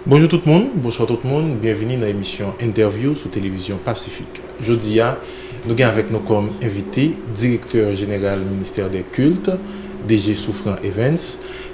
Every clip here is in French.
Bonjour tout le monde, bonsoir tout le monde, bienvenue dans l'émission Interview sur Télévision Pacifique. Jeudi, nous avons avec nous comme invité directeur général ministère des cultes, DG Souffrant Evans,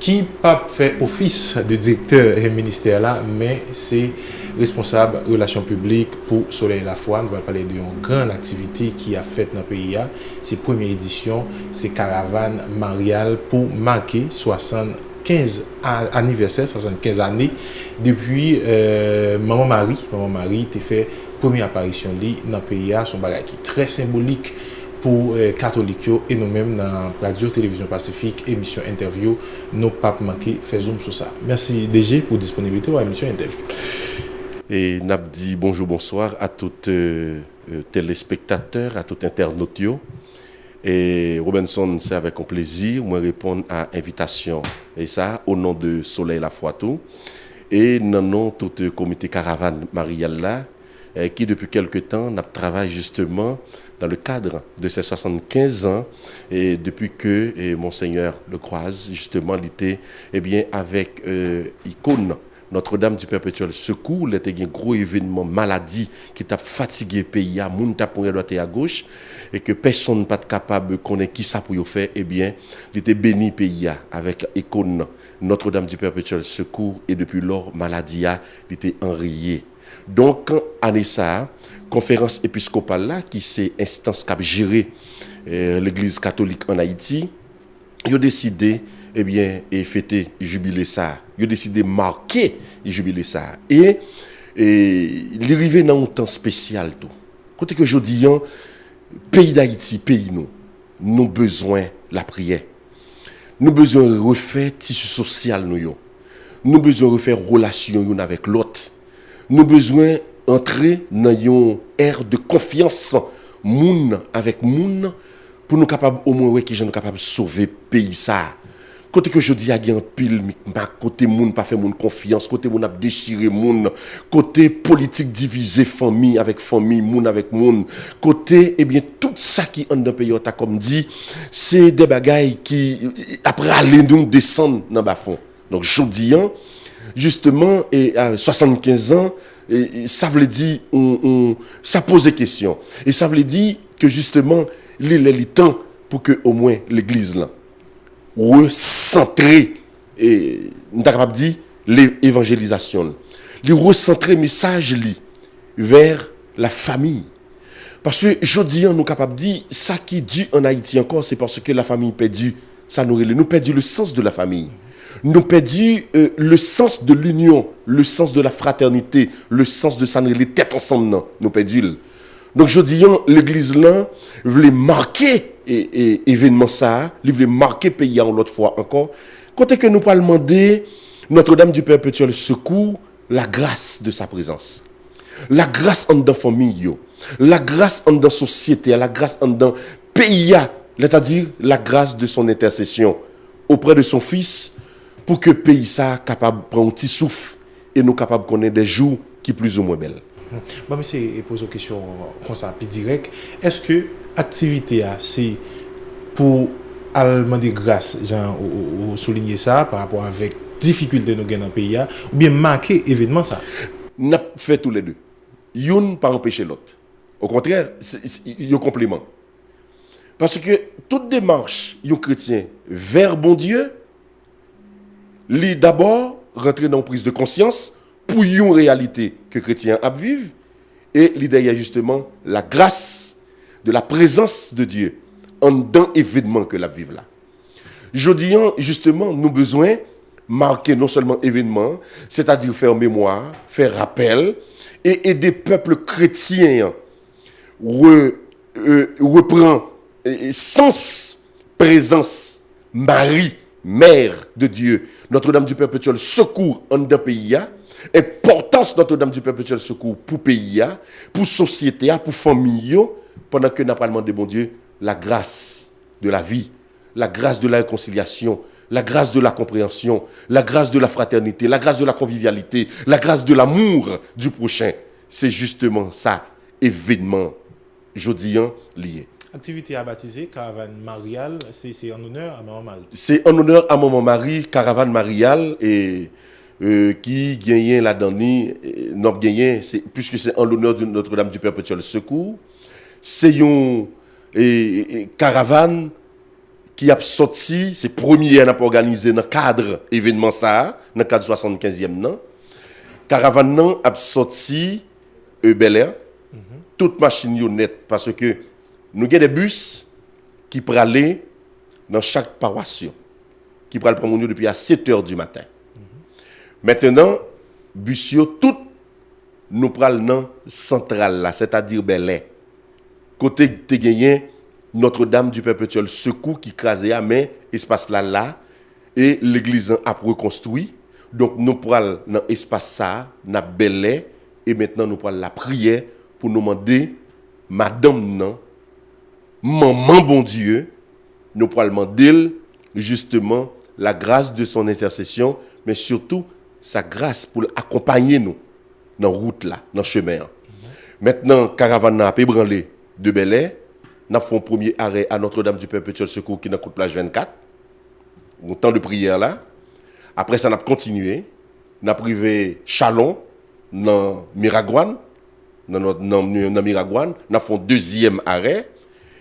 qui pas fait office de directeur du ministère là, mais c'est responsable relations publiques pour Soleil la Foi. Nous allons parler d'une grande activité qui a fait dans le pays. C'est première édition, c'est caravane mariale pour marquer 75 anniversaire, 75 années depuis Maman Marie a fait première apparition dans le pays. Son bagage qui est très symbolique pour catholiques et nous-mêmes dans Radio Télévision Pacifique, émission Interview, nous pas manquer faire zoom sur ça. Merci DG pour disponibilité à l'émission Interview. Et n'a dit bonjour, bonsoir à tous téléspectateurs, à tous internautes. Et Robinson, c'est avec un plaisir, moi répondre à l'invitation. Et ça, au nom de Soleil la Foi tout. Et non, non, tout le comité caravane mariale là, qui depuis quelque temps travaille justement dans le cadre de ces 75 ans, et depuis que Monseigneur le croise, justement, il était avec icône Notre-Dame du Perpétuel Secours, il y a un gros événement maladie qui t'a fatigué le pays, moun t'a pour droite et à gauche, et que personne n'est pas capable de connaître qui ça pour faire, il était béni le pays avec icône Notre-Dame du Perpétuel Secours, et depuis lors, maladie il était enrayé. Donc, année ça, conférence épiscopale là, qui c'est instance qui a géré l'église catholique en Haïti, ils ont décidé et fêter jubilé ça. Ils ont décidé de marquer jubilé ça. Et il arrivé dans un temps spécial tout. Côté que je dis, pays d'Haïti, pays nous besoin la prière. Nous besoin refaire tissu social nous besoin refaire relation avec l'autre. Nous besoin entrer dans une ère de confiance moun avec moun pour nous capable au moins qui nous capable sauver pays ça. Côté que je dis a un pile côté moun pas fait moun confiance, côté moun a déchiré moun, côté politique divisé famille avec famille, moun avec moun, côté tout ça qui en dans pays ta comme dit, c'est des bagailles qui après aller nous descendre dans bas fond. Donc je dis justement à 75 ans et ça veut dire ça pose des questions et ça veut dire que justement il est temps pour que au moins l'église là recentrer et nous capable dire l'évangélisation li recentrer message li vers la famille parce que jodi nous capable dire ça qui dû en Haïti encore c'est parce que la famille perdu ça nous perdu le sens de la famille. Nous perdu le sens de l'union, le sens de la fraternité, le sens de ça les têtes ensemble nous perdu. Donc je dis l'église là voulait marquer événement ça, il voulait marquer pays en l'autre fois encore. Quand que nous pas demander Notre-Dame du Perpétuel Secours la grâce de sa présence. La grâce en dans famille la grâce en dans société, la grâce en dans pays, c'est-à-dire la grâce de son intercession auprès de son fils pour que le pays soit capable de prendre un petit souffle et nous capable de connaître des jours qui sont plus ou moins belles. Bon, monsieur, pose une question comme ça, puis direct. Est-ce que l'activité, c'est pour demander grâce, genre, ou souligner ça par rapport avec difficulté nous gagnons dans le pays, ou bien marquer événement ça? Nous avons fait tous les deux. Youn pas empêcher l'autre. Au contraire, il y a un complément. Parce que toute démarche, yon chrétien vers bon Dieu, li d'abord rentrer dans une prise de conscience pour une réalité que chrétien a vivre et l'idée est justement la grâce de la présence de Dieu en dans événement que la vivre là. Je dis justement nous besoin marquer non seulement événement, c'est-à-dire faire mémoire, faire rappel et aider peuple chrétien reprend sens présence Marie Mère de Dieu, Notre-Dame du Perpétuel Secours en d'un pays, importance Notre-Dame du Perpétuel Secours pour pays, pour société, pour famille, pendant que nous avons demandé, bon Dieu, la grâce de la vie, la grâce de la réconciliation, la grâce de la compréhension, la grâce de la fraternité, la grâce de la convivialité, la grâce de l'amour du prochain. C'est justement ça, événement, jodien, lié. Activité à baptiser, caravane mariale, c'est en honneur à Maman Marie. C'est en honneur à Maman Marie, caravane mariale, et qui gagne la dernière, puisque c'est en l'honneur de Notre-Dame du Perpétuel Secours, c'est une caravane qui a sorti, c'est premier à organisé dans le cadre événement ça, dans le cadre 75e nan. Caravane nan a sorti Bel Air, toute machine yo net, parce que nous avons des bus qui prennent dans chaque paroisse, qui prennent pour nous depuis à 7h du matin. Maintenant, bus yo tout nous pral dans centrale là, c'est-à-dire Bel Air. Côté te gagné Notre-Dame du Perpétuel Secours qui crasé à mais espace là et l'église a reconstruit. Donc nous pral dans espace ça, n'a Bel Air et maintenant nous pral la prière pour nous demander madame non maman bon Dieu, nous pral demander justement la grâce de son intercession mais surtout sa grâce pour accompagner nous dans la route là, dans le chemin. Maintenant, caravane a ébranlé de Bel Air, nous avons fait un premier arrêt à Notre-Dame du Perpétuel Secours qui est dans la plage 24, au temps de prière là. Après ça, nous avons continué, nous avons privé Chalon, dans Miragouane, dans Miragouane, nous avons fait un deuxième arrêt,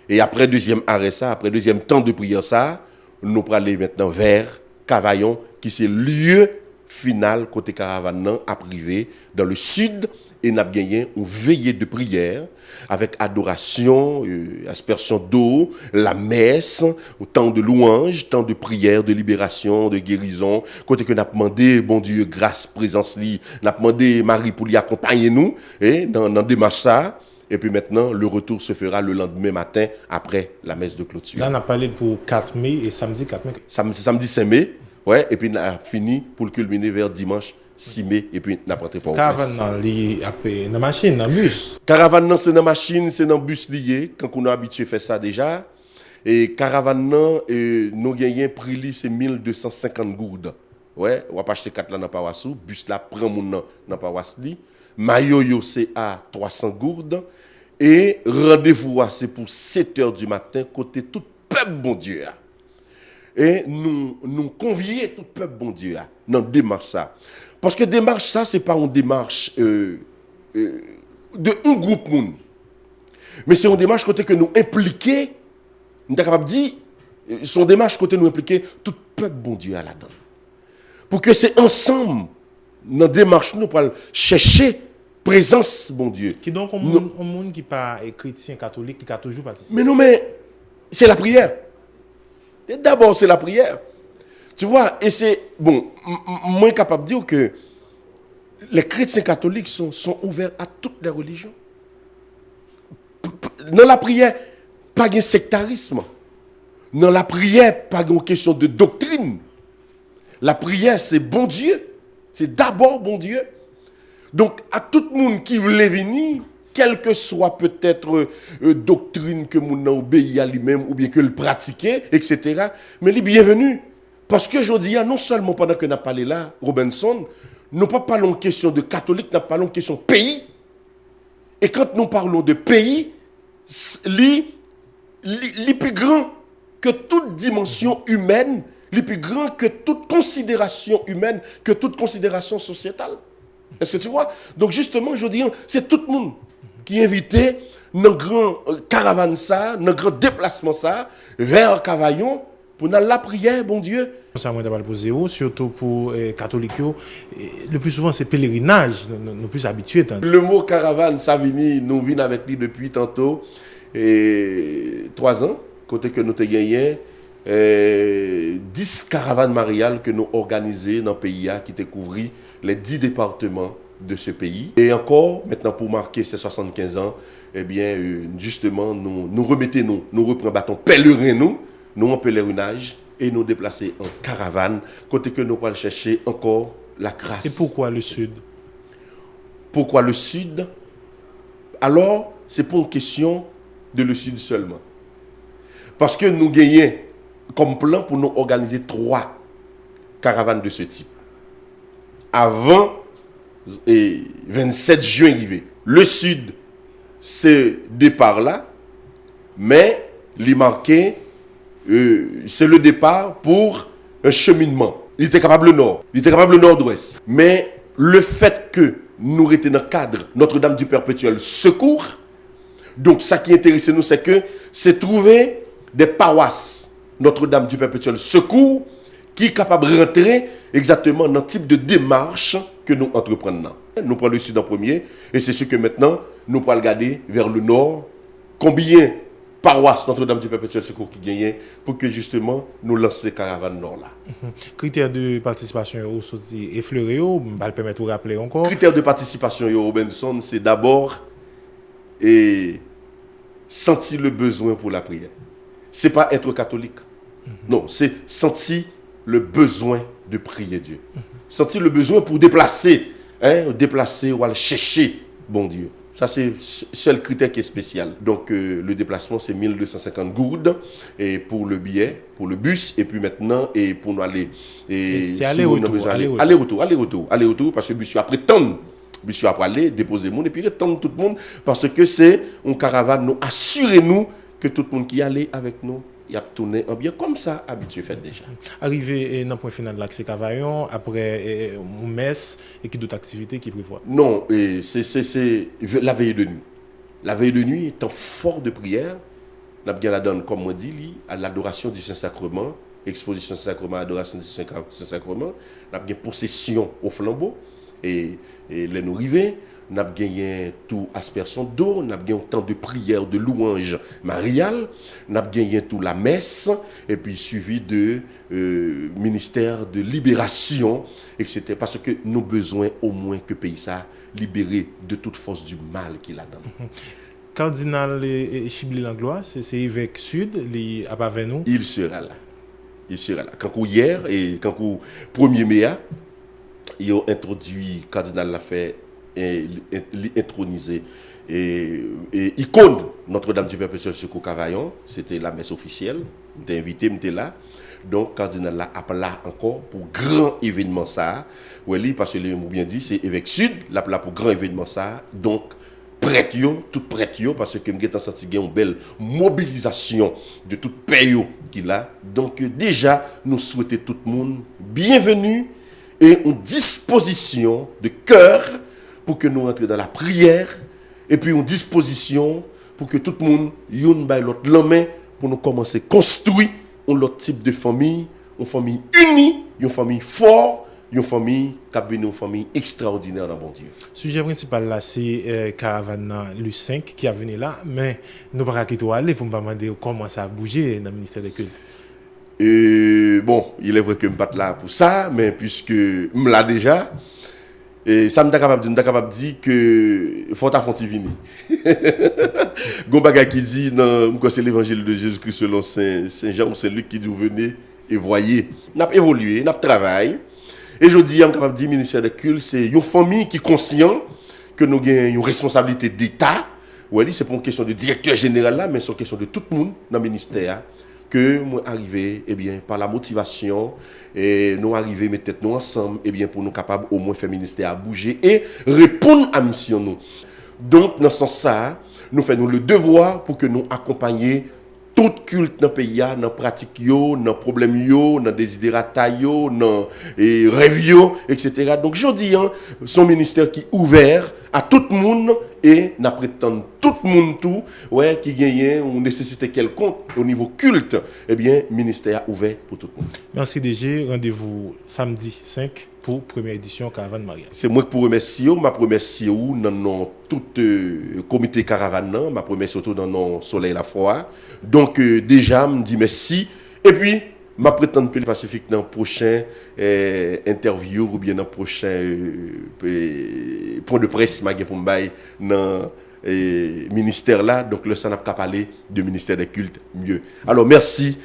et après deuxième arrêt ça, après deuxième temps de prière ça, nous allons aller maintenant vers Cavaillon, qui c'est lieu final côté caravane à privé dans le sud et n'a gagné une veillée de prière avec adoration, aspersion d'eau, la messe, temps de louange, temps de prière, de libération, de guérison. Côté que n'a demandé bon Dieu grâce présence li, n'a demandé Marie pour lui accompagner nous et dans démarche ça. Et puis maintenant, le retour se fera le lendemain matin après la messe de clôture. Là, on a parlé pour 4 mai et samedi 4 mai. Samedi 5 mai. Ouais, et puis on a fini pour le culminer vers dimanche 6 mai, et puis on a pris pour Caravane dans la machine, dans le bus. Caravane, c'est dans la machine, c'est dans le bus lié, quand on a habitué à faire ça déjà. Et caravane, nous gagnons prix, c'est 1250 gourdes. Ouais, on va pas acheter 4 là dans Pawassou, bus là prend mon dans Pawassou. Mayoyo, c'est à 300 gourdes. Et rendez-vous, c'est pour 7h du matin, côté tout peuple, bon Dieu. Et nous convier tout peuple bon Dieu dans démarche ça. Parce que démarche ça, c'est pas une démarche de un groupe monde. Mais c'est une démarche côté que nous impliquer, nous sommes capables de dire, son démarche côté nous impliquer tout peuple bon Dieu à la donne. Pour que c'est ensemble, dans démarche nous pour chercher présence bon Dieu. Qui donc un monde qui pas chrétien catholique qui a toujours participé. Mais non mais c'est la prière. Et d'abord, c'est la prière. Tu vois, et c'est, bon, moi capable de dire que les chrétiens catholiques sont ouverts à toutes les religions. Dans la prière, pas de sectarisme. Dans la prière, pas de question de doctrine. La prière, c'est bon Dieu. C'est d'abord bon Dieu. Donc, à tout le monde qui veut venir, quelle que soit peut-être doctrine que mon obéit à lui-même ou bien que le pratiquer, etc. Mais les bienvenus. Parce que je dis, non seulement pendant que nous parlé là, Robinson, nous pas parlons de question de catholique, nous parlons de question pays. Et quand nous parlons de pays, les plus grand que toute dimension humaine, les plus grand que toute considération humaine, que toute considération sociétale. Est-ce que tu vois? Donc justement, je dis, c'est tout le monde qui est invité dans grand caravane ça, dans grand déplacement ça, vers Cavaillon, pour la prière, bon Dieu. Ça moi d'abord poser surtout pour catholiques, le plus souvent c'est pèlerinage, nous plus habitués. Le mot caravane, ça nous vient avec lui depuis tantôt, 3 ans, côté que nous avons gagné 10 caravanes mariales que nous organisées dans le pays qui découvert les 10 départements de ce pays. Et encore, maintenant pour marquer ces 75 ans, eh bien, justement, nous remettons, nous reprenons bâton pèlerin, nous en pèlerinage et nous déplacer en caravane, côté que nous allons chercher encore la grâce. Et pourquoi le sud? Pourquoi le sud? Alors, c'est pour une question de le sud seulement. Parce que nous gagnons comme plan pour nous organiser 3 caravanes de ce type. Avant et 27 juin arrivé. Le sud, ce départ-là, mais les marqués, c'est le départ pour un cheminement. il était capable le nord, il était capable le nord-ouest. Mais le fait que nous étions dans le cadre Notre-Dame du Perpétuel Secours, donc ça qui intéressait nous, c'est trouver des paroisses Notre-Dame du Perpétuel Secours qui est capable de rentrer exactement dans le type de démarche que nous entreprenons. Nous prenons le sud en premier, et c'est ce que maintenant nous pourrons regarder vers le nord, combien paroisse Notre-Dame du Perpétuel Secours qui gagne pour que justement nous lancer caravane nord là. Critères de participation sont effleurés, va le permettre de rappeler encore. Critères de participation Robinson, c'est d'abord sentir le besoin pour la prière. C'est pas être catholique. Non, c'est sentir le besoin de prier Dieu. Sentir le besoin pour déplacer ou aller chercher bon Dieu. Ça, c'est le seul critère qui est spécial. Donc, le déplacement, c'est 1250 gourdes et pour le billet, pour le bus, et puis maintenant, et pour nous aller. C'est aller-retour. Aller-retour, parce que le bus après tendre. Le bus après aller, déposer le monde, et puis attendre tout le monde, parce que c'est une caravane. Nous assurez-nous que tout le monde qui allait avec nous, il a tourné en bien comme ça, habitué fait déjà. Arrivé dans le point final de l'accès Cavaillon, après une messe et qui d'autres activités qui prévoient? Non, c'est la veille de nuit. La veille de nuit, étant fort de prière, nous avons la donne, comme on dit, à l'adoration du Saint-Sacrement, exposition du Saint-Sacrement, adoration du Saint-Sacrement, nous avons possession au flambeau, et les nous arrivés. Nous avons gagné tout aspersion d'eau, nous avons gagné un temps de prière, de louange mariale, nous avons gagné tout la messe, et puis suivi de ministère de libération, etc. Parce que nous avons besoin au moins que le pays soit libéré de toute force du mal qu'il a dans. Cardinal Chibli Langlois, c'est évêque sud, il a pas avec nous. Il sera là. Il sera là. Quand hier, et quand 1er mai, il a introduit, cardinal l'a fait, et intronisé et icône Notre-Dame du Perpétuel Secours Cavaillon, c'était la messe officielle, j'étais invité, j'étais là. Donc cardinal là appelé encore pour grand événement ça. Oui, parce que nous bien dit c'est évêque sud, l'appelé pour grand événement ça. Donc prêtre tout prêtre parce que m'geta senti une belle mobilisation de tout pays qu'il a. Donc déjà nous souhaitons tout le monde bienvenue et une disposition de cœur pour que nous rentrions dans la prière, et puis une disposition pour que tout le monde yon by l'autre la main pour nous commencer à construire un autre type de famille, une famille unie, une famille forte, une famille qui a une famille extraordinaire dans bon Dieu. Le sujet principal là, c'est caravane l'U5 qui a venu là, mais nous ne pouvons pas aller pour me demander comment ça a bougé dans le ministère des Cultes. Bon, il est vrai que je ne suis pas là pour ça, mais puisque je l'ai déjà, et ça me capable de dire que faut affronter vini. Gombaga qui dit dans c'est l'évangile de Jésus-Christ selon Saint Jean ou Saint Luc qui dit venez et voyez. N'a évolué, n'a travaillé. Et je dis, je suis capable de dire ministère des Cultes, c'est une famille qui est conscient que nous avons une responsabilité d'État. Ouais, c'est pas une question de directeur général là, mais c'est une question de tout le monde dans le ministère. Que nous arrivons par la motivation et nous arrivons mettre tête nous ensemble pour nous capables au moins faire ministère à bouger et répondre à mission nous. Donc dans ce sens ça, nous faisons le devoir pour que nous accompagnions tout culte dans le pays, dans la pratique, dans le problème, dans le désidérata, dans les rêves, etc. Donc je dis, son ministère qui est ouvert à tout le monde et n'a prétend tout le monde tout, ouais, qui gagne ou nécessité quelconque au niveau culte, ministère ouvert pour tout le monde. Merci DG, rendez-vous samedi 5 pour première édition Caravane Mariale. C'est moi qui vous remercie, ma remercie dans tout comité Caravane, ma remercie surtout dans nos Soleil la foi. Donc déjà, je me dis merci. Et puis, je prétends que le Pacifique dans le prochain interview ou bien dans le prochain point de presse pour me dans ministère là. Donc le SANAP a parlé de ministère des cultes mieux. Alors merci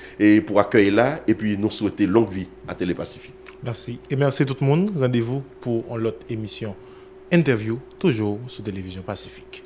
pour accueillir là et puis nous souhaiter longue vie à Télépacifique. Merci. Et merci tout le monde. Rendez-vous pour une autre émission interview, toujours sur Télévision Pacifique.